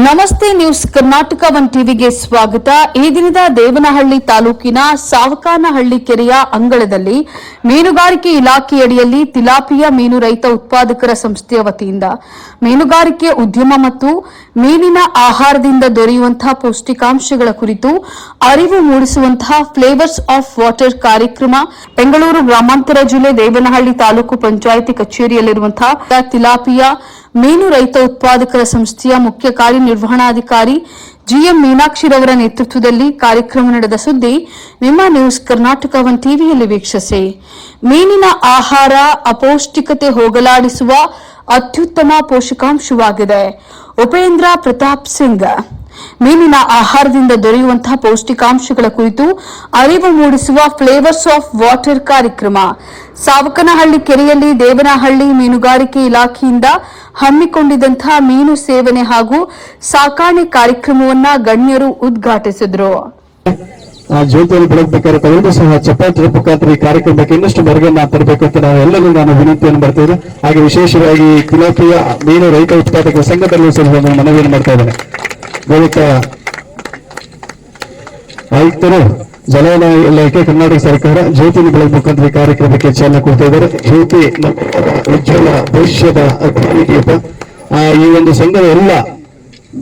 ನಮಸ್ತೆ news Karnataka one ಟಿವಿಗೆ ಸ್ವಾಗತ. ಈ ದಿನದ ದೇವನಹಳ್ಳಿ ತಾಲೂಕಿನ ಸಾವಕಾನಹಳ್ಳಿ ಕೆರೆಯ ಅಂಗಳದಲ್ಲಿ ಮೀನುಗಾರಿಕೆ ಇಲಾಖೆಯಡಿಯಲ್ಲಿ ತಿಲಾಪಿಯಾ ಮೀನು ರೈತ ಉತ್ಪಾದಕರ ಸಂಸ್ಥೆಯ ವತಿಯಿಂದ ಮೀನುಗಾರಿಕೆ ಉದ್ಯಮ ಮತ್ತು ಮೀನಿನ ಆಹಾರದಿಂದ ದೊರೆಯುವಂತಹ ಪೌಷ್ಟಿಕಾಂಶಗಳ ಕುರಿತು ಅರಿವು ಮೂಡಿಸುವಂತಹ ಫ್ಲೇವರ್ಸ್ ಆಫ್ ವಾಟರ್ ಕಾರ್ಯಕ್ರಮ ಬೆಂಗಳೂರು ಗ್ರಾಮಾಂತರ ಜಿಲ್ಲೆ ದೇವನಹಳ್ಳಿ ತಾಲೂಕು ಪಂಚಾಯಿತಿ ಕಚೇರಿಯಲ್ಲಿರುವಂತಹ ತಿಲಾಪಿಯಾ ಮೀನು ರೈತ ಉತ್ಪಾದಕರ ಸಂಸ್ಥೆಯ ಮುಖ್ಯ ಕಾರ್ಯನಿರ್ವಹಣಾಧಿಕಾರಿ ಜಿಎಂ ಮೀನಾಕ್ಷಿರವರ ನೇತೃತ್ವದಲ್ಲಿ ಕಾರ್ಯಕ್ರಮ ನಡೆದ ಸುದ್ದಿ ನಿಮ್ಮ ನ್ಯೂಸ್ ಕರ್ನಾಟಕ ಒನ್ ಟಿವಿಯಲ್ಲಿ ವೀಕ್ಷಿಸಿ. ಮೀನಿನ ಆಹಾರ ಅಪೌಷ್ಟಿಕತೆ ಹೋಗಲಾಡಿಸುವ ಅತ್ಯುತ್ತಮ ಪೋಷಕಾಂಶವಾಗಿದೆ. ಉಪೇಂದ್ರ ಪ್ರತಾಪ್ ಸಿಂಗ್ ಮೀನಿನ ಆಹಾರದಿಂದ ದೊರೆಯುವಂತಹ ಪೌಷ್ಟಿಕಾಂಶಗಳ ಕುರಿತು ಅರಿವು ಮೂಡಿಸುವ ಫ್ಲೇವರ್ಸ್ ಆಫ್ ವಾಟರ್ ಕಾರ್ಯಕ್ರಮ ಸಾವಕನಹಳ್ಳಿ ಕೆರೆಯಲ್ಲಿ ದೇವನಹಳ್ಳಿ ಮೀನುಗಾರಿಕೆ ಇಲಾಖೆಯಿಂದ ಹಮ್ಮಿಕೊಂಡಿದ್ದಂತಹ ಮೀನು ಸೇವನೆ ಹಾಗೂ ಸಾಕಾಣೆ ಕಾರ್ಯಕ್ರಮವನ್ನ ಗಣ್ಯರು ಉದ್ಘಾಟಿಸಿದರು. ಜ್ಯೋತಿಯಲ್ಲಿ ಬೆಳಗಬೇಕಾದ್ರೆ ತಾವೆಲ್ಲರೂ ಸಹ ಚಪ್ಪಾಳೆ ಮುಖಾಂತರ ಈ ಕಾರ್ಯಕ್ರಮಕ್ಕೆ ಇನ್ನಷ್ಟು ಮೆರುಗನ್ನ ತರಬೇಕು ಅಂತ ನಾವು ಎಲ್ಲರೂ ನಾನು ವಿನಂತಿಯನ್ನು ಮಾಡ್ತೇವೆ. ಹಾಗೆ ವಿಶೇಷವಾಗಿ ತಿಲಾಪಿಯಾ ಮೀನು ರೈತ ಉತ್ಪಾದಕರ ಸಂಘದಲ್ಲೂ ಸಹ ಮನವಿಯನ್ನು ಮಾಡ್ತಾ ಇದ್ದೇನೆ. ಬಳಿಕ ಆಯುಕ್ತರು ಜಲವನಯ ಇಲಾಖೆ ಕರ್ನಾಟಕ ಸರ್ಕಾರ ಜ್ಯೋತಿಯನ್ನು ಬೆಳಗ್ಗೆ ಮುಖಾಂತರ ಕಾರ್ಯಕ್ರಮಕ್ಕೆ ಚಾಲನೆ ಕೊಡ್ತಾ ಇದ್ದಾರೆ. ಜ್ಯೋತಿ ಉಜ್ವಲ ಭವಿಷ್ಯದ ದೀಪ. ಈ ಒಂದು ಸಂಘದ ಎಲ್ಲ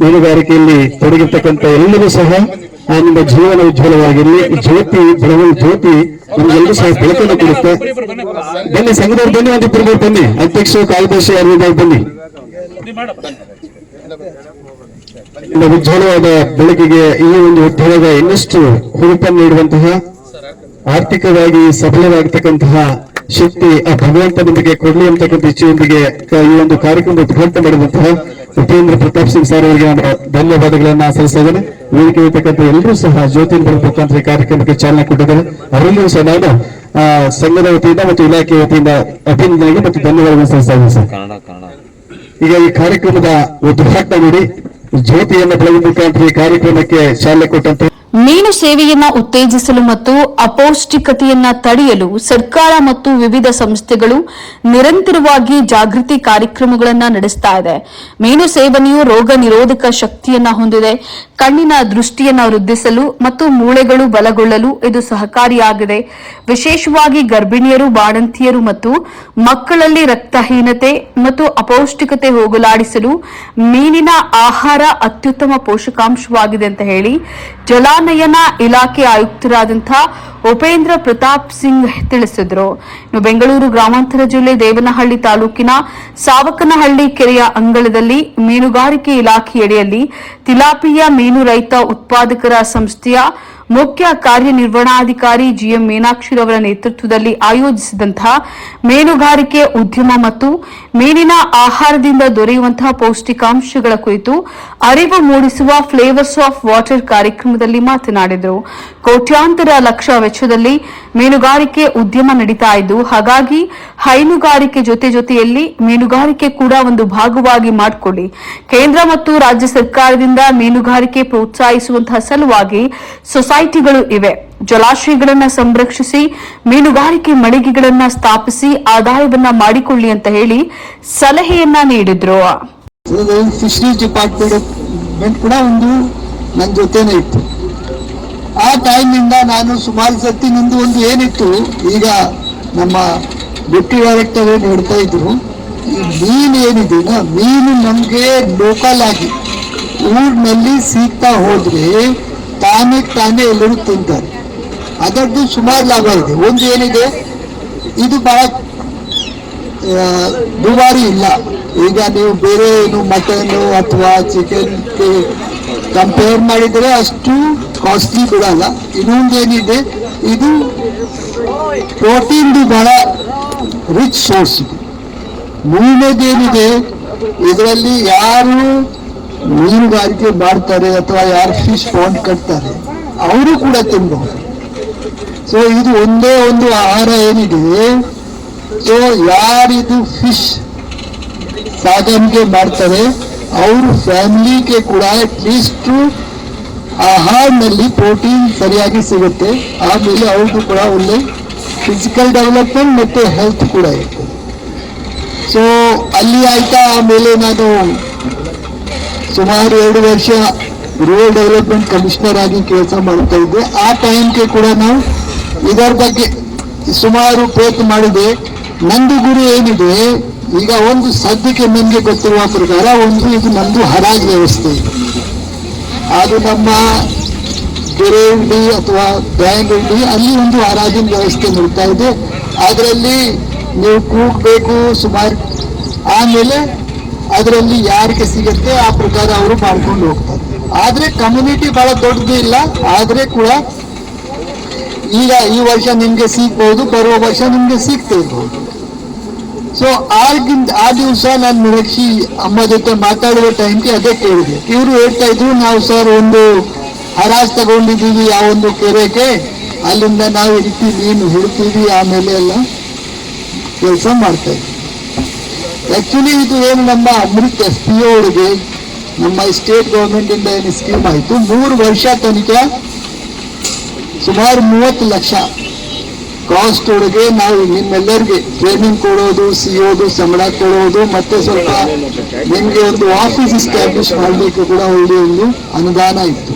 ಮೀನುಗಾರಿಕೆಯಲ್ಲಿ ತೊಡಗಿರ್ತಕ್ಕಂಥ ಎಲ್ಲರೂ ಸಹ ನಿಮ್ಮ ಜೀವನ ಉಜ್ವಲವಾಗಿರಲಿ. ಜ್ಯೋತಿ ಬೆಳಗು ಜ್ಯೋತಿ ನಮಗೆಲ್ಲರೂ ಸಹ ಬೆಳಕನ್ನು ಕೊಡುತ್ತೆ. ಬನ್ನಿ ಸಂಘದವ್ರು ಬನ್ನಿ, ಒಂದಿಬ್ಬರು ಬನ್ನಿ, ಅಧ್ಯಕ್ಷರು ಕಾರ್ಯದರ್ಶಿ ಯಾರು ಬನ್ನಿ. ಉಜ್ವಲವಾದ ಬೆಳಕಿಗೆ ಈ ಒಂದು ಉದ್ಯೋಗ ಇನ್ನಷ್ಟು ಹುರುಪನ್ನು ನೀಡುವಂತಹ ಆರ್ಥಿಕವಾಗಿ ಸಫಲವಾಗತಕ್ಕಂತಹ ಶಕ್ತಿ ಆ ಭಗವಂತ ನಿಮಗೆ ಕೊಡ್ಲಿ ಅಂತಕ್ಕಂಥ ಇಚ್ಛೆಯೊಂದಿಗೆ ಈ ಒಂದು ಕಾರ್ಯಕ್ರಮ ಉದ್ಘಾಟನೆ ಮಾಡಿದಂತಹ ಉಪೇಂದ್ರ ಪ್ರತಾಪ್ ಸಿಂಗ್ ಸರ್ ಅವರಿಗೆ ನಾನು ಧನ್ಯವಾದಗಳನ್ನ ಸಲ್ಲಿಸ್ತಾ ಇದ್ದೇನೆ. ವೇದಿಕೆ ಇರತಕ್ಕಂಥ ಎಲ್ಲರೂ ಸಹ ಜ್ಯೋತಿ ಮುಖಾಂತರ ಕಾರ್ಯಕ್ರಮಕ್ಕೆ ಚಾಲನೆ ಕೊಟ್ಟಿದ್ದಾರೆ. ಅವರೆಲ್ಲರೂ ಸಹ ನಾನು ಸಂಘದ ವತಿಯಿಂದ ಮತ್ತು ಇಲಾಖೆ ವತಿಯಿಂದ ಅಭಿನಂದನೆಗೆ ಮತ್ತು ಧನ್ಯವಾದಗಳನ್ನು ಸಲ್ಲಿಸ್ತಾ ಇದ್ದೇನೆ ಸರ್. ಈಗ ಈ ಕಾರ್ಯಕ್ರಮದ ಉದ್ಘಾಟನೆ ಮಾಡಿ ಜ್ಯೋತಿಯನ್ನು ಬೆಳಗ್ಗೆ ಮುಖಾಂತರ ಈ ಕಾರ್ಯಕ್ರಮಕ್ಕೆ ಚಾಲನೆ ಕೊಟ್ಟಂತೆ ಮೀನು ಸೇವೆಯನ್ನ ಉತ್ತೇಜಿಸಲು ಮತ್ತು ಅಪೌಷ್ಟಿಕತೆಯನ್ನ ತಡೆಯಲು ಸರ್ಕಾರ ಮತ್ತು ವಿವಿಧ ಸಂಸ್ಥೆಗಳು ನಿರಂತರವಾಗಿ ಜಾಗೃತಿ ಕಾರ್ಯಕ್ರಮಗಳನ್ನು ನಡೆಸ್ತಾ ಇದೆ. ಮೀನು ಸೇವನೆಯು ರೋಗ ನಿರೋಧಕ ಶಕ್ತಿಯನ್ನ ಹೊಂದಿದೆ. ಕಣ್ಣಿನ ದೃಷ್ಟಿಯನ್ನ ವೃದ್ಧಿಸಲು ಮತ್ತು ಮೂಳೆಗಳು ಬಲಗೊಳ್ಳಲು ಇದು ಸಹಕಾರಿಯಾಗಿದೆ. ವಿಶೇಷವಾಗಿ ಗರ್ಭಿಣಿಯರು, ಬಾಣಂತಿಯರು ಮತ್ತು ಮಕ್ಕಳಲ್ಲಿ ರಕ್ತಹೀನತೆ ಮತ್ತು ಅಪೌಷ್ಟಿಕತೆ ಹೋಗಲಾಡಿಸಲು ಮೀನಿನ ಆಹಾರ ಅತ್ಯುತ್ತಮ ಪೋಷಕಾಂಶವಾಗಿದೆ ಅಂತ ಹೇಳಿ ಜಲಾನಯನ ಇಲಾಖೆ ಆಯುಕ್ತರಾದಂತಹ ಉಪೇಂದ್ರ ಪ್ರತಾಪ್ ಸಿಂಗ್ ತಿಳಿಸಿದರು. ಬೆಂಗಳೂರು ಗ್ರಾಮಾಂತರ ಜಿಲ್ಲೆ ದೇವನಹಳ್ಳಿ ತಾಲೂಕಿನ ಸಾವಕನಹಳ್ಳಿ ಕೆರೆಯ ಅಂಗಳದಲ್ಲಿ ಮೀನುಗಾರಿಕೆ ಇಲಾಖೆಯಡಿಯಲ್ಲಿ ತಿಲಾಪಿಯಾ ಮೀನು ರೈತ ಉತ್ಪಾದಕರ ಸಂಸ್ಥೆಯ ಮುಖ್ಯ ಕಾರ್ಯನಿರ್ವಹಣಾಧಿಕಾರಿ ಜಿಎಂ ಮೀನಾಕ್ಷಿರವರ ನೇತೃತ್ವದಲ್ಲಿ ಆಯೋಜಿಸಿದಂತಹ ಮೀನುಗಾರಿಕೆ ಉದ್ಯಮ ಮತ್ತು ಮೀನಿನ ಆಹಾರದಿಂದ ದೊರೆಯುವಂತಹ ಪೌಷ್ಟಿಕಾಂಶಗಳ ಕುರಿತು ಅರಿವು ಮೂಡಿಸುವ ಫ್ಲೇವರ್ಸ್ ಆಫ್ ವಾಟರ್ ಕಾರ್ಯಕ್ರಮದಲ್ಲಿ ಮಾತನಾಡಿದರು. ಕೋಟ್ಯಾಂತರ ಲಕ್ಷ ವೆಚ್ಚದಲ್ಲಿ ಮೀನುಗಾರಿಕೆ ಉದ್ಯಮ ನಡೀತಾ ಇದ್ದು, ಹಾಗಾಗಿ ಹೈನುಗಾರಿಕೆ ಜೊತೆಯಲ್ಲಿ ಮೀನುಗಾರಿಕೆ ಕೂಡ ಒಂದು ಭಾಗವಾಗಿ ಮಾಡಿಕೊಳ್ಳಿ. ಕೇಂದ್ರ ಮತ್ತು ರಾಜ್ಯ ಸರ್ಕಾರದಿಂದ ಮೀನುಗಾರಿಕೆ ಪ್ರೋತ್ಸಾಹಿಸುವಂತಹ ಸಲುವಾಗಿ ಸೊಸೈಟಿಗಳು ಇವೆ. ಜಲಾಶಯಗಳನ್ನು ಸಂರಕ್ಷಿಸಿ ಮೀನುಗಾರಿಕೆ ಮಳಿಗೆಗಳನ್ನ ಸ್ಥಾಪಿಸಿ ಆದಾಯವನ್ನ ಮಾಡಿಕೊಳ್ಳಿ ಅಂತ ಹೇಳಿ ಸಲಹೆಯನ್ನ ನೀಡಿದ್ರು. ಫಿಶರೀಸ್ ಡಿಪಾರ್ಟ್ಮೆಂಟ್ ಕೂಡ ಒಂದು ನನ್ನ ಜೊತೆನೇ ಇತ್ತು. ಆ ಟೈಮ್ನಿಂದ ನಾನು ಸುಮಾರು ಸತಿ ನಂದು ಒಂದು ಏನಿತ್ತು, ಈಗ ನಮ್ಮ ಡೆಪ್ಟಿ ಡೈರೆಕ್ಟರ್ ಏನು ಹೇಳ್ತಾ ಇದ್ರು, ಈ ಮೀನು ಏನಿದೆ ಮೀನು ನಮಗೆ ಲೋಕಲ್ ಆಗಿ ಊರಿನಲ್ಲಿ ಸಿಗ್ತಾ ಹೋದ್ರೆ ತಾನೇ ಎಲ್ಲರೂ ತಿಂತಾರೆ. ಅದರದ್ದು ಸುಮಾರು ಲಾಭ ಇದೆ. ಒಂದು ಏನಿದೆ, ಇದು ಬಹಳ ದುಬಾರಿ ಇಲ್ಲ. ಈಗ ನೀವು ಬೇರೆ ಏನು ಮಟನ್ ಅಥವಾ ಚಿಕನ್ ಕಂಪೇರ್ ಮಾಡಿದರೆ ಅಷ್ಟು ಕಾಸ್ಟ್ಲಿ ಬಿಡಲ್ಲ. ಇನ್ನೊಂದು ಏನಿದೆ, ಇದು ಪ್ರೋಟೀನ್ದು ಬಹಳ ರಿಚ್ ಸೋರ್ಸ್. ಮೂರನೇದೇನಿದೆ, ಇದರಲ್ಲಿ ಯಾರು ಮೀನುಗಾರಿಕೆ ಮಾಡ್ತಾರೆ ಅಥವಾ ಯಾರು ಫಿಶ್ ಪಾಂಡ್ ಕಟ್ತಾರೆ ಅವರು ಕೂಡ ತಿನ್ನಬಹುದು. ಸೊ ಇದು ಒಂದೇ ಒಂದು ಆಹಾರ ಏನಿದೆ, ಸೊ ಯಾರಿದು ಫಿಶ್ ಸಾಗಾಣಿಕೆ ಮಾಡ್ತಾರೆ ಅವ್ರ ಫ್ಯಾಮಿಲಿಗೆ ಕೂಡ ಅಟ್ಲೀಸ್ಟ್ ಆಹಾರದಲ್ಲಿ ಪ್ರೋಟೀನ್ ಸರಿಯಾಗಿ ಸಿಗುತ್ತೆ. ಆಮೇಲೆ ಅವ್ರಿಗೂ ಕೂಡ ಒಳ್ಳೆ ಫಿಸಿಕಲ್ ಡೆವಲಪ್ಮೆಂಟ್ ಮತ್ತು ಹೆಲ್ತ್ ಕೂಡ ಇರ್ತದೆ. ಸೊ ಅಲ್ಲಿ ಆಯ್ತಾ. ಆಮೇಲೆ ನಾನು ಸುಮಾರು 2 ವರ್ಷ ರೂರಲ್ ಡೆವಲಪ್ಮೆಂಟ್ ಕಮಿಷನರ್ ಆಗಿ ಕೆಲಸ ಮಾಡ್ತಾ ಇದ್ದೆ. ಆ ಟೈಮ್ಗೆ ಕೂಡ ನಾವು ಇದರ ಬಗ್ಗೆ ಸುಮಾರು ಪ್ರಯತ್ನ ಮಾಡಿದೆ. ನಂದು ಗುರಿ ಏನಿದೆ, ಈಗ ಒಂದು ಸದ್ಯಕ್ಕೆ ನನಗೆ ಗೊತ್ತಿರುವ ಪ್ರಕಾರ ಇದು ನಂದು ಹರಾಜು ವ್ಯವಸ್ಥೆ ಇದೆ. ಅದು ನಮ್ಮ ಗಿರೇಂಡಿ ಅಥವಾ ಬ್ಯಾಂಗಂಡಿ ಅಲ್ಲಿ ಒಂದು ಹರಾಜಿನ ವ್ಯವಸ್ಥೆ ನಡೀತಾ ಇದೆ. ಅದರಲ್ಲಿ ನೀವು ಕೂಗಬೇಕು ಸುಮಾರು, ಆಮೇಲೆ ಅದರಲ್ಲಿ ಯಾರಿಗೆ ಸಿಗುತ್ತೆ ಆ ಪ್ರಕಾರ ಅವರು ಮಾಡ್ಕೊಂಡು ಹೋಗ್ತಾರೆ. ಆದರೆ ಕಮ್ಯುನಿಟಿ ಬಹಳ ದೊಡ್ಡದು ಇಲ್ಲ, ಆದರೆ ಕೂಡ ಈಗ ಈ ವರ್ಷ ನಿಮ್ಗೆ ಸಿಗ್ಬಹುದು, ಬರುವ ವರ್ಷ ನಿಮ್ಗೆ ಸಿಗ್ತಾ ಇರ್ಬೋದು. ಸೊ ಆ ದಿವಸ ನಾನು ನಿರೀಕ್ಷಿ ಅಮ್ಮ ಜೊತೆ ಮಾತಾಡುವ ಟೈಮ್ಗೆ ಅದೇ ಕೇಳಿದೆ. ಇವರು ಹೇಳ್ತಾ ಇದ್ರು, ನಾವು ಸರ್ ಒಂದು ಹರಾಜ್ ತಗೊಂಡಿದ್ದೀವಿ ಯಾವೊಂದು ಕೆರೆಗೆ, ಅಲ್ಲಿಂದ ನಾವು ಈ ರೀತಿ ಮೀನು ಹಿಡ್ತೀವಿ, ಆಮೇಲೆ ಎಲ್ಲ ಕೆಲಸ ಮಾಡ್ತಾ ಇದ್ವಿ. ಆಕ್ಚುಲಿ ಇದು ಏನು ನಮ್ಮ ಅಮೃತ್ FPO ಒಳಗೆ ನಮ್ಮ ಸ್ಟೇಟ್ ಗೌರ್ಮೆಂಟ್ ಇಂದ ಏನು ಸ್ಕೀಮ್ ಆಯಿತು, 3 ವರ್ಷ ತನಕ ಸುಮಾರು 30 ಲಕ್ಷ ಕಾಸ್ಟ್ ಒಳಗೆ ನಾವು ನಿಮ್ಮೆಲ್ಲರಿಗೆ ಟ್ರೈನಿಂಗ್ ಕೊಡೋದು, ಸಿಯೋದು, ಸಂಬಳ ಕೊಡೋದು, ಮತ್ತೆ ಸ್ವಲ್ಪ ನಿಮಗೆ ಒಂದು ಆಫೀಸ್ ಎಸ್ಟಾಬ್ಲಿಷ್ ಮಾಡಲಿಕ್ಕೆ ಕೂಡ ಒಳ್ಳೆಯ ಒಂದು ಅನುದಾನ ಇತ್ತು.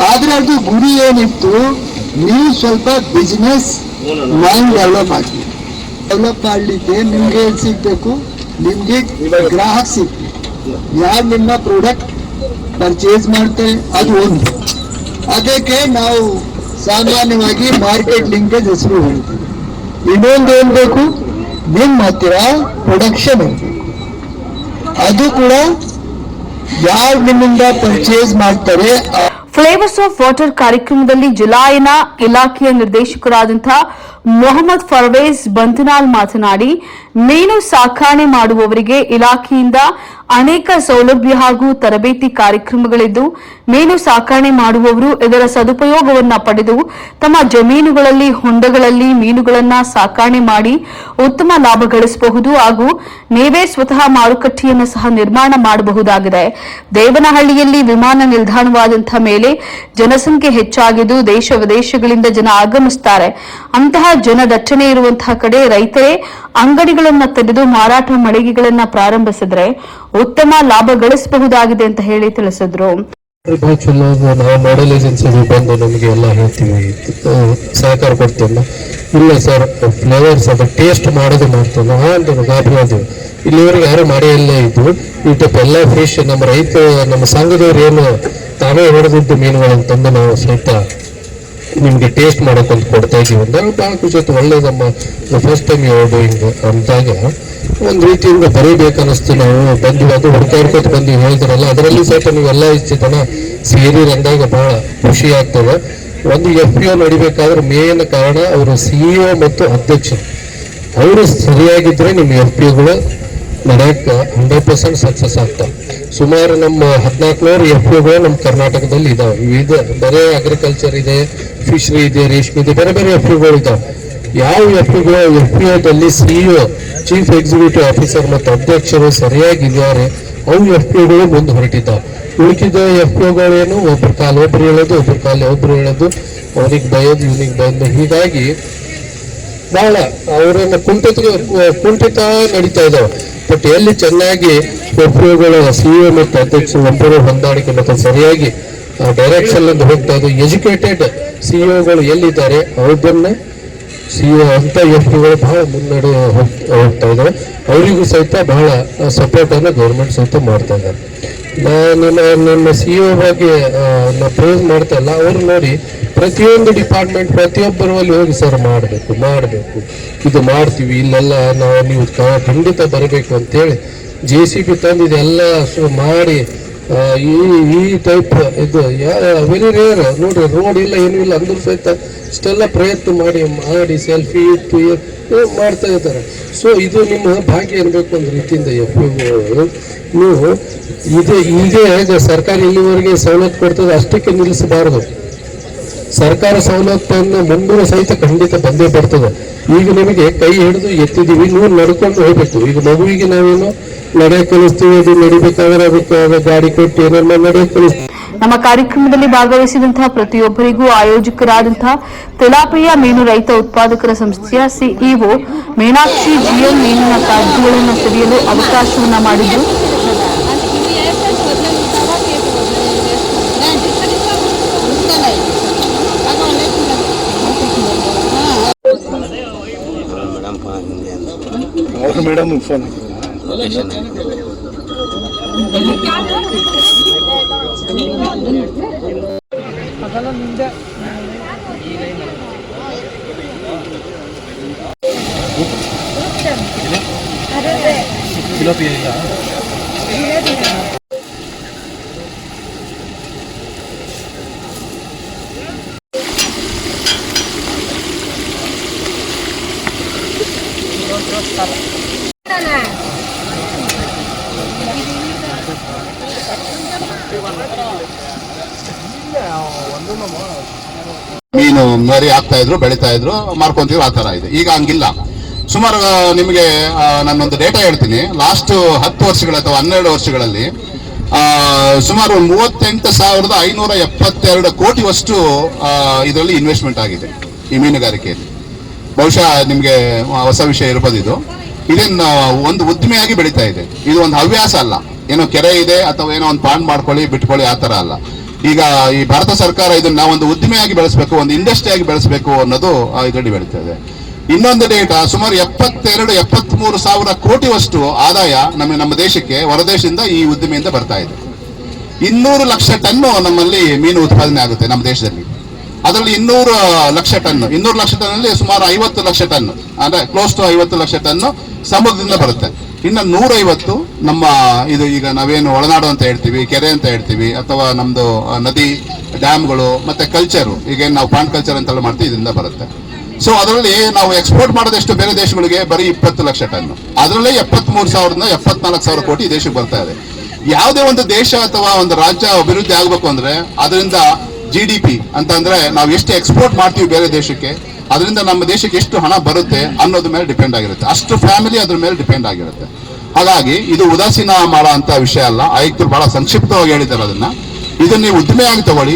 ಆದ್ರೆ ಅದು ಗುರಿ ಏನಿತ್ತು, ನೀವು ಸ್ವಲ್ಪ ಬಿಸ್ನೆಸ್ ಮೈಂಡ್ ಡೆವಲಪ್ ಮಾಡಲಿಕ್ಕೆ ನಿಮ್ಗೆ ಏನ್ ಸಿಗ್ಬೇಕು, ನಿಮ್ಗೆ ಗ್ರಾಹಕ ಸಿಗ್ಬೇಕು. ಯಾರು ನಿಮ್ಮ ಪ್ರಾಡಕ್ಟ್ ಪರ್ಚೇಸ್ ಮಾಡ್ತಾರೆ ಅದು ಒಂದು. ಅದಕ್ಕೆ ನಾವು ಸಾಮಾನ್ಯವಾಗಿ ಮಾರ್ಕೆಟ್ ಲಿಂಕೇಜ್ ಹೆಸರು ಹೇಳ್ತೀವಿ. ಇನ್ನೊಂದು ಏನ್ ಬೇಕು, ನಿಮ್ಮ ಹತ್ತಿರ ಪ್ರೊಡಕ್ಷನ್ ಇರಬೇಕು. ಅದು ಕೂಡ ಯಾರು ನಿಮ್ಮಿಂದ ಪರ್ಚೇಸ್ ಮಾಡ್ತಾರೆ. ಫ್ಲೇವರ್ಸ್ ಆಫ್ ವಾಟರ್ ಕಾರ್ಯಕ್ರಮದಲ್ಲಿ ಜಲಾಯನ ಇಲಾಖೆಯ ನಿರ್ದೇಶಕರಾದಂತಹ ಮೊಹಮ್ಮದ್ ಫರ್ವೇಜ್ ಬಂತನಾಲ್ ಮಾತನಾಡಿ, ಮೀನು ಸಾಕಣೆ ಮಾಡುವವರಿಗೆ ಇಲಾಖೆಯಿಂದ ಅನೇಕ ಸೌಲಭ್ಯ ಹಾಗೂ ತರಬೇತಿ ಕಾರ್ಯಕ್ರಮಗಳಿದ್ದು, ಮೀನು ಸಾಕಣೆ ಮಾಡುವವರು ಇದರ ಸದುಪಯೋಗವನ್ನು ಪಡೆದು ತಮ್ಮ ಜಮೀನುಗಳಲ್ಲಿ, ಹೊಂಡಗಳಲ್ಲಿ ಮೀನುಗಳನ್ನು ಸಾಕಣೆ ಮಾಡಿ ಉತ್ತಮ ಲಾಭ ಗಳಿಸಬಹುದು ಹಾಗೂ ನೀವೇ ಸ್ವತಃ ಮಾರುಕಟ್ಟೆಯನ್ನು ಸಹ ನಿರ್ಮಾಣ ಮಾಡಬಹುದಾಗಿದೆ. ದೇವನಹಳ್ಳಿಯಲ್ಲಿ ವಿಮಾನ ನಿಲ್ದಾಣವಾದಂತಹ ಮೇಲೆ ಜನಸಂಖ್ಯೆ ಹೆಚ್ಚಾಗಿದ್ದು ದೇಶ ವಿದೇಶಗಳಿಂದ ಜನ ಆಗಮಿಸುತ್ತಾರೆ. ಅಂತಹ ಜನದಟ್ಟಣೆ ಇರುವಂತಹ ಕಡೆ ರೈತರೇ ಅಂಗಡಿಗಳನ್ನು ತೆರೆದು ಮಾರಾಟ ಮಳಿಗೆಗಳನ್ನ ಪ್ರಾರಂಭಿಸಿದ್ರೆ ಉತ್ತಮ ಲಾಭ ಗಳಿಸಬಹುದಾಗಿದೆ ಅಂತ ಹೇಳಿ ತಿಳಿಸಿದ್ರು. ಬಹಳ ಚಲೋ, ನಾವು ಮಾಡೆಲ್ ಏಜೆನ್ಸಿ ಬಂದು ನಮಗೆ ಎಲ್ಲ ಹೇಳ್ತೀವಿ, ಸಹಕಾರ ಕೊಡ್ತೀವಲ್ಲ. ಇಲ್ಲ ಸರ್, ಫ್ಲೇವರ್ಸ್ ಅದು ಟೇಸ್ಟ್ ಮಾಡೋದು ಮಾಡ್ತೀವಿ ನಾವು ಅಂತ ಗಾಬರಿ ಆದೀವಿ. ಇಲ್ಲಿವರೆಗೆ ಯಾರು ಮಾಡೇ ಇಲ್ಲ. ಇದು ಈ ಟೈಪ್ ಎಲ್ಲ ಫಿಶ್ ನಮ್ಮ ರೈತ ನಮ್ಮ ಸಂಘದವ್ರು ಏನು ತಾವೇ ಹಿಡಿದಿದ್ದು ಮೀನುಗಳನ್ನು ತಂದು ನಾವು ಸಹಿತ ನಿಮ್ಗೆ ಟೇಸ್ಟ್ ಮಾಡೋಕ್ಕಂತ ಕೊಡ್ತಾ ಇದೀವಿ ಅಂದಾಗ ಭಾಳ ಖುಷಿ ಆಯ್ತು. ಒಳ್ಳೆ ನಮ್ಮ ಫಸ್ಟ್ ಟೈಮ್ ಡೂಯಿಂಗ್ ಅಂದಾಗ ಒಂದು ರೀತಿಯಿಂದ ಬರೀಬೇಕನ್ನಿಸ್ತು. ನಾವು ಬಂದು ಅದು ಹುಡುಕಾಡ್ಕೊತ ಬಂದು ಹೇಳಿದ್ರಲ್ಲ, ಅದರಲ್ಲಿ ಸಹಿತ ನೀವೆಲ್ಲ ಇಷ್ಟು ಜನ ಸೇರಿ ಅಂದಾಗ ಬಹಳ ಖುಷಿ ಆಗ್ತದೆ. ಒಂದು FPO ನಡಿಬೇಕಾದ್ರೆ ಮೇನ್ ಕಾರಣ ಅವರು CEO ಮತ್ತು ಅಧ್ಯಕ್ಷರು, ಅವರು ಸರಿಯಾಗಿದ್ರೆ ನಿಮ್ಮ FPOಗಳು ನಡೆಯಕ್ಕೆ 100% ಸಕ್ಸಸ್ ಆಗ್ತವೆ. ಸುಮಾರು ನಮ್ಮ 1400 FPOಗಳು ನಮ್ಮ ಕರ್ನಾಟಕದಲ್ಲಿ ಇದಾವೆ. ವಿವಿಧ ಬರೀ ಅಗ್ರಿಕಲ್ಚರ್ ಇದೆ, ಫಿಶರಿ ಇದೆ, ರೇಷ್ಮೆ ಇದೆ, ಬೇರೆ ಬೇರೆ FPOಗಳು ಇದಾವೆ. ಯಾವ FPOದಲ್ಲಿ CEO, ಚೀಫ್ ಎಕ್ಸಿಕ್ಯೂಟಿವ್ ಆಫೀಸರ್ ಮತ್ತು ಅಧ್ಯಕ್ಷರು ಸರಿಯಾಗಿದ್ದಾರೆ, ಅವು FPOಗಳು ಮುಂದೆ ಹೊರಟಿದ್ದಾವೆ. ಉಳಿಕಿದ FPOಗಳೇನು ಒಬ್ರು ಕಾಲು ಒಬ್ರು ಹೇಳೋದು, ಒಬ್ರು ಕಾಲು ಒಬ್ರು ಹೇಳೋದು, ಅವನಿಗೆ ಬಯೋದು ಇವನಿಗೆ ಬಯೋದು, ಹೀಗಾಗಿ ಬಹಳ ಅವರನ್ನ ಕುಂಠಿತ ನಡೀತಾ ಇದಾವೆ. ಬಟ್ ಎಲ್ಲಿ ಚೆನ್ನಾಗಿ FPOಗಳ CEO ಮತ್ತು ಅಧ್ಯಕ್ಷರು ಒಬ್ಬರು ಹೊಂದಾಣಿಕೆ ಮತ್ತು ಸರಿಯಾಗಿ ಡೈರೆಕ್ಷನ್ ಅಂತ ಹೋಗ್ತಾ ಇದ್ದು, ಎಜುಕೇಟೆಡ್ CEOಗಳು ಎಲ್ಲಿದ್ದಾರೆ ಅವ್ರನ್ನ CEO ಅಂತ FPOಗಳು ಬಹಳ ಮುನ್ನಡೆ ಹೋಗ್ತಾ ಇದ್ದಾರೆ. ಅವರಿಗೂ ಸಹಿತ ಬಹಳ ಸಪೋರ್ಟ್ ಅನ್ನು ಗೌರ್ಮೆಂಟ್ ಸಹಿತ ಮಾಡ್ತಾ ಇದ್ದಾರೆ. ನಿಮ್ಮ CEO ಬಗ್ಗೆ ನಾವು ಪ್ರೈಸ್ ಮಾಡ್ತಾ ಇಲ್ಲ, ಅವ್ರು ನೋಡಿ ಪ್ರತಿಯೊಂದು ಡಿಪಾರ್ಟ್ಮೆಂಟ್ ಪ್ರತಿಯೊಬ್ಬರಲ್ಲಿ ಹೋಗಿ ಸರ್ ಮಾಡಬೇಕು ಇದು ಮಾಡ್ತೀವಿ, ಇಲ್ಲೆಲ್ಲ ನೀವು ಖಂಡಿತ ಬರಬೇಕು ಅಂತೇಳಿ JCB ತಂದು ಇದೆಲ್ಲ ಮಾಡಿ ಈ ಟೈಪ್ ಇದು ವೆರಿ ರೇರ್ ನೋಡ್ರಿ. ರೋಡ್ ಇಲ್ಲ ಏನೂ ಇಲ್ಲ ಅಂದ್ರೂ ಸಹಿತ ಇಷ್ಟೆಲ್ಲ ಪ್ರಯತ್ನ ಮಾಡಿ ಸೆಲ್ಫಿ ಇಟ್ಟು ಮಾಡ್ತಾ ಇದ್ದಾರೆ. ಸೊ ಇದು ನಿಮ್ಮ ಭಾಗ್ಯ ಇರಬೇಕು ಒಂದು ರೀತಿಯಿಂದ FPO. ನೀವು ಈಗ ಸರ್ಕಾರ ಇಲ್ಲಿವರೆಗೆ ಸವಲತ್ತು ಕೊಡ್ತದೆ ಅಷ್ಟಕ್ಕೆ ನಿಲ್ಲಿಸಬಾರದು. ಸರ್ಕಾರ ಸವಲತ್ತನ್ನು ಮುಂದೂರು ಸಹಿತ ಖಂಡಿತ ಬಂದೇ ಬರ್ತದೆ. ಈಗ ನಿಮಗೆ ಕೈ ಹಿಡಿದು ಎತ್ತಿದ್ದೀವಿ, ನೀವು ನಡ್ಕೊಂಡು ಹೋಗ್ಬೇಕು. ಈಗ ಮಗುವಿಗೆ ನಾವೇನು ನಡೆಯಕ್ಕೆ ಕಲಿಸ್ತೀವಿ, ಅದು ನಡಿಬೇಕಾದ್ರೆ ಅದಕ್ಕೆ ಗಾಡಿ ಕೊಟ್ಟು ಏನೇನೋ ನಡೆಯಕ್ಕೆ ಕಲಿಸ್ತೀವಿ. ನಮ್ಮ ಕಾರ್ಯಕ್ರಮದಲ್ಲಿ ಭಾಗವಹಿಸಿದಂತಹ ಪ್ರತಿಯೊಬ್ಬರಿಗೂ ಆಯೋಜಕರಾದಂತಹ ತೆಲಾಪಿಯ ಮೀನು ರೈತ ಉತ್ಪಾದಕರ ಸಂಸ್ಥೆಯ CEO ಮೀನಾಕ್ಷಿ GN ಮೀನಿನ ಕಾಳಜಿಗಳನ್ನು ಸವಿಯಲು ಅವಕಾಶವನ್ನ ಮಾಡಿದ್ದು ಮೇಡಮ್ ಫೋನ್ ಮೀನು ಮರಿ ಆಗ್ತಾ ಇದ್ರು, ಬೆಳೀತಾ ಇದ್ರು, ಮಾರ್ಕೊಂತಿದ್ರು, ಆ ತರ ಇದೆ. ಈಗ ಹಂಗಿಲ್ಲ. ಸುಮಾರು ನಿಮಗೆ ನಾನೊಂದು ಡೇಟಾ ಹೇಳ್ತೀನಿ. ಲಾಸ್ಟ್ 10 ವರ್ಷಗಳ ಅಥವಾ 12 ವರ್ಷಗಳಲ್ಲಿ ಸುಮಾರು 38,572 ಕೋಟಿವಷ್ಟು ಇದರಲ್ಲಿ ಇನ್ವೆಸ್ಟ್ಮೆಂಟ್ ಆಗಿದೆ ಈ ಮೀನುಗಾರಿಕೆಯಲ್ಲಿ. ಬಹುಶಃ ನಿಮಗೆ ಹೊಸ ವಿಷಯ ಇರ್ಬೋದು ಇದು. ಇದೇನು ಒಂದು ಉದ್ದಿಮೆಯಾಗಿ ಬೆಳೀತಾ ಇದೆ. ಇದು ಒಂದು ಹವ್ಯಾಸ ಅಲ್ಲ, ಏನೋ ಕೆರೆ ಇದೆ ಅಥವಾ ಏನೋ ಒಂದು ಪಾಂಡ್ ಮಾಡ್ಕೊಳ್ಳಿ ಬಿಟ್ಕೊಳ್ಳಿ ಆ ತರ ಅಲ್ಲ. ಈಗ ಈ ಭಾರತ ಸರ್ಕಾರ ಇದನ್ನ ಒಂದು ಉದ್ದಿಮೆಯಾಗಿ ಬೆಳೆಸಬೇಕು, ಒಂದು ಇಂಡಸ್ಟ್ರಿಯಾಗಿ ಬೆಳೆಸಬೇಕು ಅನ್ನೋದು ಇದರಲ್ಲಿ ಬೆಳೀತಾ ಇದೆ. ಇನ್ನೊಂದು ಡೇಟಾ, ಸುಮಾರು 72-73 ಸಾವಿರ ಕೋಟಿವಷ್ಟು ಆದಾಯ ನಮ್ಮ ದೇಶಕ್ಕೆ ಹೊರದೇಶದಿಂದ ಈ ಉದ್ದಿಮೆಯಿಂದ ಬರ್ತಾ ಇದೆ. 200 ಲಕ್ಷ ಟನ್ನು ನಮ್ಮಲ್ಲಿ ಮೀನು ಉತ್ಪಾದನೆ ಆಗುತ್ತೆ ನಮ್ಮ ದೇಶದಲ್ಲಿ. ಅದರಲ್ಲಿ 200 ಲಕ್ಷ ಟನ್ನಲ್ಲಿ ಸುಮಾರು 50 ಲಕ್ಷ ಟನ್, ಅಂದ್ರೆ ಕ್ಲೋಸ್ ಟು 50 ಲಕ್ಷ ಟನ್ನು ಸಮುದ್ರದಿಂದ ಬರುತ್ತೆ. ಇನ್ನು 150 ನಮ್ಮ ಇದು ಈಗ ನಾವೇನು ಒಳನಾಡು ಅಂತ ಹೇಳ್ತೀವಿ, ಕೆರೆ ಅಂತ ಹೇಳ್ತೀವಿ, ಅಥವಾ ನಮ್ದು ನದಿ, ಡ್ಯಾಮ್ಗಳು, ಮತ್ತೆ ಕಲ್ಚರು, ಈಗ ನಾವು ಪಾಂಡ್ ಕಲ್ಚರ್ ಅಂತೆಲ್ಲ ಮಾಡ್ತೀವಿ, ಇದರಿಂದ ಬರುತ್ತೆ. ಸೊ ಅದರಲ್ಲಿ ನಾವು ಎಕ್ಸ್ಪೋರ್ಟ್ ಮಾಡೋದೆಷ್ಟು ಬೇರೆ ದೇಶಗಳಿಗೆ, ಬರೀ 20 ಲಕ್ಷ ಟನ್. ಅದರಲ್ಲೇ 73,000ರಿಂದ 74,000 ಕೋಟಿ ದೇಶಕ್ಕೆ ಬರ್ತಾ ಇದೆ. ಯಾವುದೇ ಒಂದು ದೇಶ ಅಥವಾ ಒಂದು ರಾಜ್ಯ ಅಭಿವೃದ್ಧಿ ಆಗಬೇಕು ಅಂದ್ರೆ ಅದರಿಂದ GDP ಅಂತಂದ್ರೆ ನಾವು ಎಷ್ಟು ಎಕ್ಸ್ಪೋರ್ಟ್ ಮಾಡ್ತೀವಿ ಬೇರೆ ದೇಶಕ್ಕೆ, ಅದರಿಂದ ನಮ್ಮ ದೇಶಕ್ಕೆ ಎಷ್ಟು ಹಣ ಬರುತ್ತೆ ಅನ್ನೋದ್ರ ಮೇಲೆ ಡಿಪೆಂಡ್ ಆಗಿರುತ್ತೆ. ಅಷ್ಟು ಫ್ಯಾಮಿಲಿ ಅದ್ರ ಮೇಲೆ ಡಿಪೆಂಡ್ ಆಗಿರುತ್ತೆ. ಹಾಗಾಗಿ ಇದು ಉದಾಸೀನ ಮಾಡೋ ಅಂತ ವಿಷಯ ಅಲ್ಲ. ಆಯುಕ್ತರು ಬಹಳ ಸಂಕ್ಷಿಪ್ತವಾಗಿ ಹೇಳಿದ್ದಾರೆ ಅದನ್ನ. ಇದನ್ನ ನೀವು ಉದ್ದಿಮೆಯಾಗಿ ತಗೊಳ್ಳಿ.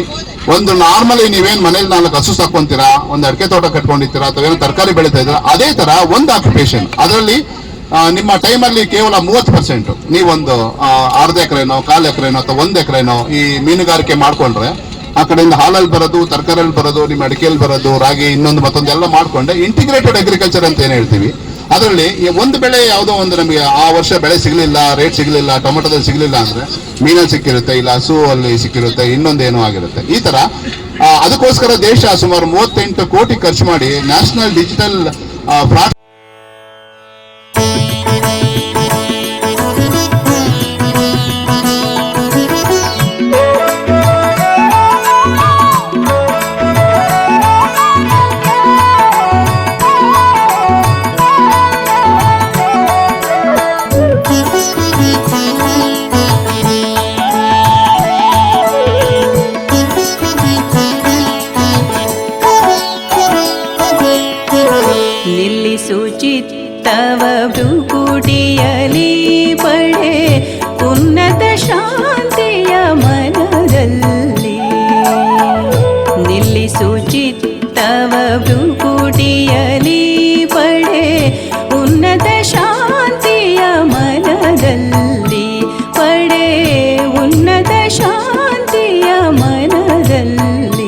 ಒಂದು ನಾರ್ಮಲಿ ನೀವೇನ್ ಮನೇಲಿ 4 ಹಸು ಸಾಕೊಂತೀರಾ, ಒಂದು ಅಡಿಕೆ ತೋಟ ಕಟ್ಕೊಂಡಿರ್ತೀರಾ, ಅಥವಾ ಏನೋ ತರಕಾರಿ ಬೆಳೀತಾ ಇದ್ದೀರಾ, ಅದೇ ತರ ಒಂದು ಆಕ್ಯುಪೇಷನ್. ಅದರಲ್ಲಿ ನಿಮ್ಮ ಟೈಮಲ್ಲಿ ಕೇವಲ 30% ನೀವೊಂದು ಅರ್ಧ ಎಕರೆನೋ, 1/4 ಎಕರೆನೋ ಅಥವಾ 1 ಎಕರೆನೋ ಈ ಮೀನುಗಾರಿಕೆ ಮಾಡ್ಕೊಂಡ್ರೆ, ಆ ಕಡೆಯಿಂದ ಹಾಲಲ್ಲಿ ಬರೋದು, ತರಕಾರಿಯಲ್ಲಿ ಬರೋದು, ನಿಮ್ಮ ಅಡಿಕೆಯಲ್ಲಿ ಬರೋದು, ರಾಗಿ, ಇನ್ನೊಂದು ಮತ್ತೊಂದೆಲ್ಲ ಮಾಡ್ಕೊಂಡೆ ಇಂಟಿಗ್ರೇಟೆಡ್ ಅಗ್ರಿಕಲ್ಚರ್ ಅಂತ ಏನ್ ಹೇಳ್ತೀವಿ. ಅದರಲ್ಲಿ ಒಂದು ಬೆಳೆ ಯಾವುದೋ ಒಂದು ನಮಗೆ ಆ ವರ್ಷ ಬೆಳೆ ಸಿಗಲಿಲ್ಲ, ರೇಟ್ ಸಿಗಲಿಲ್ಲ, ಟೊಮೆಟೊದಲ್ಲಿ ಸಿಗಲಿಲ್ಲ ಅಂದ್ರೆ ಮೀನಲ್ಲಿ ಸಿಕ್ಕಿರುತ್ತೆ, ಇಲ್ಲ ಹಸು ಅಲ್ಲಿ ಸಿಕ್ಕಿರುತ್ತೆ, ಇನ್ನೊಂದೇನೋ ಆಗಿರುತ್ತೆ. ಈ ತರ ಅದಕ್ಕೋಸ್ಕರ ದೇಶ ಸುಮಾರು 38 ಕೋಟಿ ಖರ್ಚು ಮಾಡಿ ನ್ಯಾಷನಲ್ ಡಿಜಿಟಲ್ ಫ್ರಾಡ್ ನಿಲ್ಲಿಸುಚಿತ್ತವ ಭ್ರುಕುಟಿಯಲಿ ಪಡೆ ಉನ್ನತ ಶಾಂತಿಯ ಮನದಲ್ಲಿ. ನಿಲ್ಲಿಸುಚಿತ್ತವ ಭ್ರುಕುಟಿಯಲಿ ಪಡೆ ಉನ್ನತ ಶಾಂತಿಯ ಮನದಲ್ಲಿ. ಪಡೆ ಉನ್ನತ ಶಾಂತಿಯ ಮನದಲ್ಲಿ.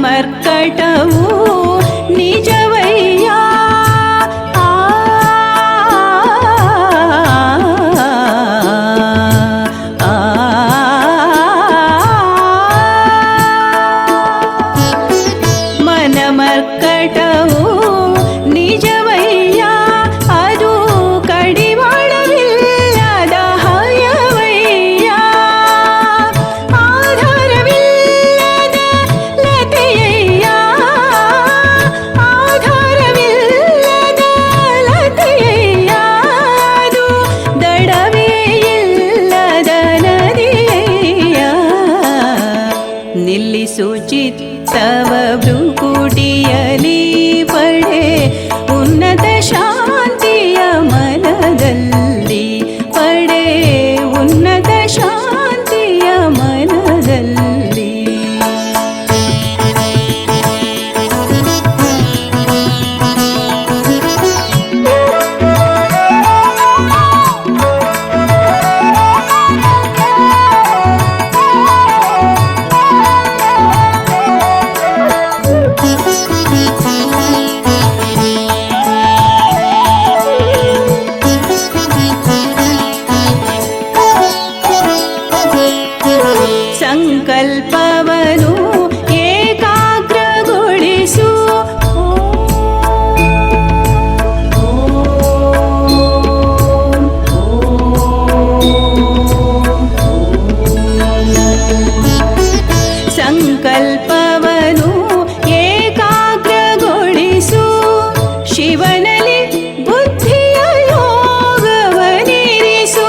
ಮರ್ಕಟವು ನಿಜವಯ್ಯ. ಮನಮರ್ಕಟವು ನಿಜವಯ್ಯ, ಅದು ಕಡಿವಾಳವಿಲ್ಲದ ಹಯವಯ್ಯ. ಆಧಾರವಿಲ್ಲದ ಲತೆಯಯ್ಯ, ಆಧಾರವಿಲ್ಲದ ಲತೆಯಯ್ಯ, ಅದು ದಡವೇ ಇಲ್ಲದ ನದಿಯಯ್ಯ. ನಿಲ್ಲಿಸುಚಿತ್ತವ ಭ್ರುಕುಟಿಯಲಿ ಪಡೆ ಉನ್ನತ ಶಾಂತಿಯ ಮನದಲ್ಲಿ. ಸಂಕಲ್ಪವನ್ನು ಏಕಾಗ್ರಗೊಳಿಸು. ಸಂಕಲ್ಪವನ್ನು ಏಕಾಗ್ರಗೊಳಿಸು. ಶಿವನಲ್ಲಿ ಬುದ್ಧಿಯ ಯೋಗವನಿರಿಸು.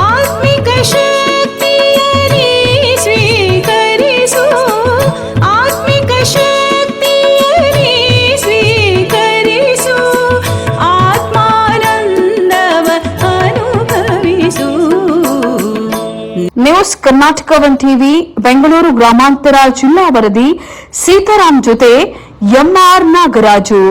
ಆತ್ಮಿಕ ಶಕ್ತಿಯ ನೀ ಸ್ವೀಕರಿಸು. ಆತ್ಮಿಕ ಶಕ್ತಿಯ ನೀ ಸ್ವೀಕರಿಸು. ಆತ್ಮಾನಂದವ ಅನುಭವಿಸು. ನ್ಯೂಸ್ ಕರ್ನಾಟಕ 1 ಟಿವಿ ಬೆಂಗಳೂರು ಗ್ರಾಮಾಂತರ ಜಿಲ್ಲಾ ವರದಿ ಸೀತಾರಾಮ್ ಜೊತೆ ಎಂಆರ್ ನಾಗರಾಜು.